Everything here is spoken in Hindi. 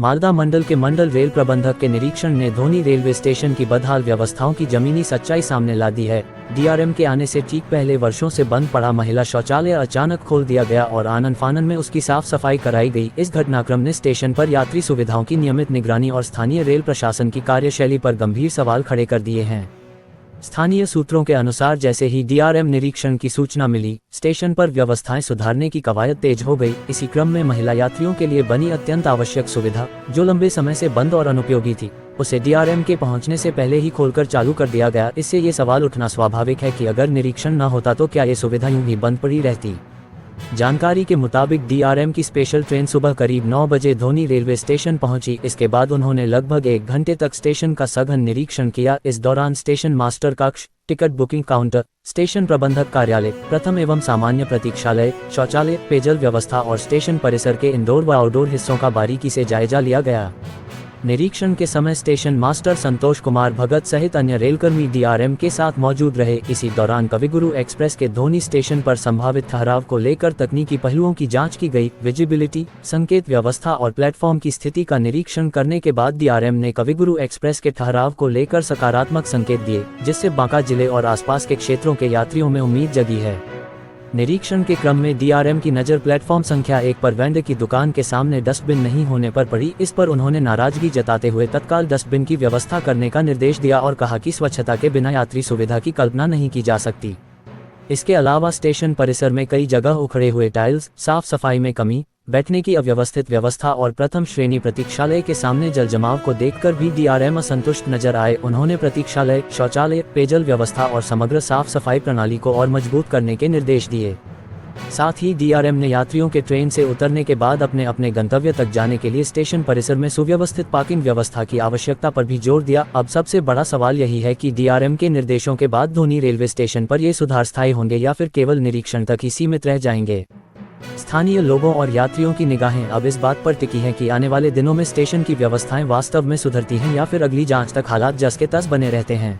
मालदा मंडल के मंडल रेल प्रबंधक के निरीक्षण ने धोनी रेलवे स्टेशन की बदहाल व्यवस्थाओं की जमीनी सच्चाई सामने ला दी है। डीआरएम के आने से ठीक पहले वर्षों से बंद पड़ा महिला शौचालय अचानक खोल दिया गया और आनन फानन में उसकी साफ सफाई कराई गई। इस घटनाक्रम ने स्टेशन पर यात्री सुविधाओं की नियमित निगरानी और स्थानीय रेल प्रशासन की कार्यशैली पर गंभीर सवाल खड़े कर दिए हैं। स्थानीय सूत्रों के अनुसार जैसे ही डीआरएम निरीक्षण की सूचना मिली, स्टेशन पर व्यवस्थाएं सुधारने की कवायद तेज हो गई। इसी क्रम में महिला यात्रियों के लिए बनी अत्यंत आवश्यक सुविधा, जो लंबे समय से बंद और अनुपयोगी थी, उसे डीआरएम के पहुंचने से पहले ही खोलकर चालू कर दिया गया। इससे ये सवाल उठना स्वाभाविक है कि अगर निरीक्षण न होता तो क्या ये सुविधा यूं ही बंद पड़ी रहती। जानकारी के मुताबिक डीआरएम की स्पेशल ट्रेन सुबह करीब 9 बजे धोनी रेलवे स्टेशन पहुंची। इसके बाद उन्होंने लगभग 1 घंटे तक स्टेशन का सघन निरीक्षण किया। इस दौरान स्टेशन मास्टर कक्ष, टिकट बुकिंग काउंटर, स्टेशन प्रबंधक कार्यालय, प्रथम एवं सामान्य प्रतीक्षालय, शौचालय, पेयजल व्यवस्था और स्टेशन परिसर के इंडोर व आउटडोर हिस्सों का बारीकी से जायजा लिया गया। निरीक्षण के समय स्टेशन मास्टर संतोष कुमार भगत सहित अन्य रेलकर्मी डीआरएम के साथ मौजूद रहे। इसी दौरान कविगुरु एक्सप्रेस के धोनी स्टेशन पर संभावित ठहराव को लेकर तकनीकी पहलुओं की जांच की गई। विजिबिलिटी, संकेत व्यवस्था और प्लेटफॉर्म की स्थिति का निरीक्षण करने के बाद डीआरएम ने कविगुरु एक्सप्रेस के ठहराव को लेकर सकारात्मक संकेत दिए, जिससे बांका जिले और आसपास के क्षेत्रों के यात्रियों में उम्मीद जगी है। निरीक्षण के क्रम में डीआरएम की नज़र प्लेटफॉर्म संख्या 1 पर वेंडर की दुकान के सामने डस्टबिन नहीं होने पर पड़ी। इस पर उन्होंने नाराजगी जताते हुए तत्काल डस्टबिन की व्यवस्था करने का निर्देश दिया और कहा कि स्वच्छता के बिना यात्री सुविधा की कल्पना नहीं की जा सकती। इसके अलावा स्टेशन परिसर में कई जगह उखड़े हुए टाइल्स, साफ सफाई में कमी, बैठने की अव्यवस्थित व्यवस्था और प्रथम श्रेणी प्रतीक्षालय के सामने जल जमाव को देखकर भी डीआरएम असंतुष्ट नजर आए। उन्होंने प्रतीक्षालय, शौचालय, पेयजल व्यवस्था और समग्र साफ सफाई प्रणाली को और मजबूत करने के निर्देश दिए। साथ ही डीआरएम ने यात्रियों के ट्रेन से उतरने के बाद अपने अपने गंतव्य तक जाने के लिए स्टेशन परिसर में सुव्यवस्थित पार्किंग व्यवस्था की आवश्यकता पर भी जोर दिया। अब सबसे बड़ा सवाल यही है कि डीआरएम के निर्देशों के बाद धोनी रेलवे स्टेशन पर ये सुधार स्थायी होंगे या फिर केवल निरीक्षण तक ही सीमित रह जाएंगे। स्थानीय लोगों और यात्रियों की निगाहें अब इस बात पर टिकी हैं कि आने वाले दिनों में स्टेशन की व्यवस्थाएं वास्तव में सुधरती हैं या फिर अगली जांच तक हालात जस के तस बने रहते हैं।